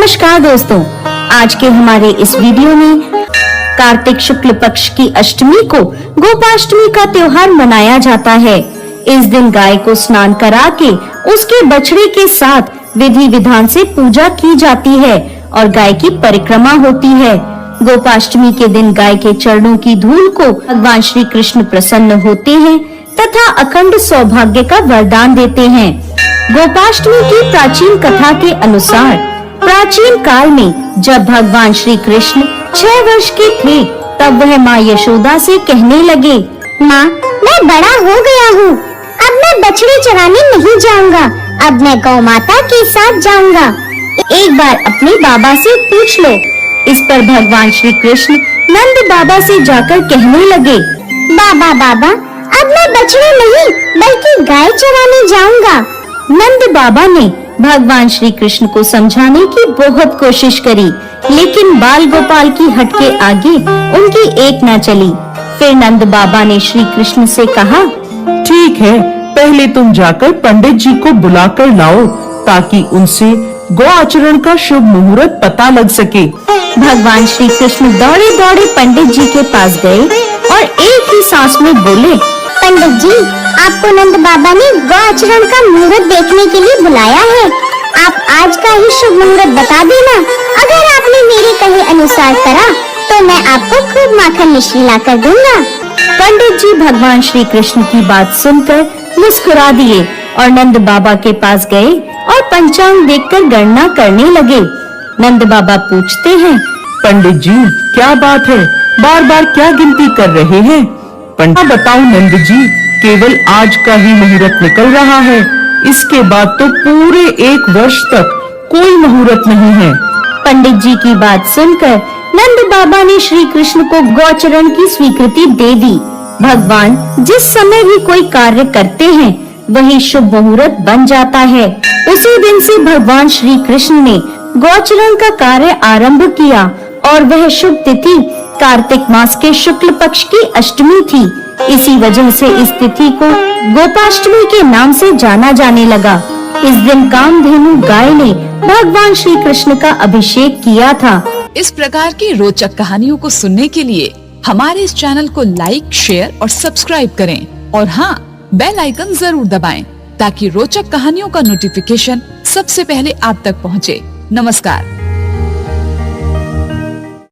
नमस्कार दोस्तों, आज के हमारे इस वीडियो में कार्तिक शुक्ल पक्ष की अष्टमी को गोपाष्टमी का त्योहार मनाया जाता है। इस दिन गाय को स्नान करा के उसके बछड़े के साथ विधि विधान से पूजा की जाती है और गाय की परिक्रमा होती है। गोपाष्टमी के दिन गाय के चरणों की धूल को भगवान श्री कृष्ण प्रसन्न होते हैं तथा अखंड सौभाग्य का वरदान देते हैं। गोपाष्टमी की प्राचीन कथा के अनुसार प्राचीन काल में जब भगवान श्री कृष्ण 6 वर्ष के थे, तब वह माँ यशोदा से कहने लगे, माँ, मैं बड़ा हो गया हूँ, अब मैं बछड़े चराने नहीं जाऊँगा, अब मैं गौ माता के साथ जाऊँगा। एक बार अपने बाबा से पूछ लो। इस पर भगवान श्री कृष्ण नंद बाबा से जाकर कहने लगे, बाबा बाबा, अब मैं बछड़े नहीं बल्कि गाय चराने जाऊँगा। नंद बाबा ने भगवान श्री कृष्ण को समझाने की बहुत कोशिश करी, लेकिन बाल गोपाल की हट के आगे उनकी एक न चली। फिर नंद बाबा ने श्री कृष्ण से कहा, ठीक है, पहले तुम जाकर पंडित जी को बुलाकर लाओ ताकि उनसे गौ आचरण का शुभ मुहूर्त पता लग सके। भगवान श्री कृष्ण दौड़े दौड़े पंडित जी के पास गए और एक ही सांस में बोले, पंडित जी, आपको नंद बाबा ने गौ आचरण का मुहूर्त देखने के लिए बुलाया है। आप आज का ही शुभ मुहूर्त बता देना। अगर आपने मेरे कहे अनुसार करा तो मैं आपको खूब माखन मिश्री ला कर दूंगा। पंडित जी भगवान श्री कृष्ण की बात सुनकर मुस्कुरा दिए और नंद बाबा के पास गए और पंचांग देखकर गणना करने लगे। नंद बाबा पूछते हैं, पंडित जी, क्या बात है, बार बार क्या गिनती कर रहे हैं? पंडित बताओ नंद जी, केवल आज का ही मुहूर्त निकल रहा है, इसके बाद तो पूरे 1 वर्ष तक कोई मुहूर्त नहीं है। पंडित जी की बात सुनकर नंद बाबा ने श्री कृष्ण को गौचरण की स्वीकृति दे दी। भगवान जिस समय भी कोई कार्य करते हैं वही शुभ मुहूर्त बन जाता है। उसी दिन से भगवान श्री कृष्ण ने गौचरण का कार्य आरंभ किया और वह शुभ तिथि कार्तिक मास के शुक्ल पक्ष की अष्टमी थी। इसी वजह से इस तिथि को गोपाष्टमी के नाम से जाना जाने लगा। इस दिन कामधेनु गाय ने भगवान श्री कृष्ण का अभिषेक किया था। इस प्रकार की रोचक कहानियों को सुनने के लिए हमारे इस चैनल को लाइक, शेयर और सब्सक्राइब करें और हाँ, बेल आइकन जरूर दबाएं ताकि रोचक कहानियों का नोटिफिकेशन सबसे पहले आप तक पहुँचे। नमस्कार।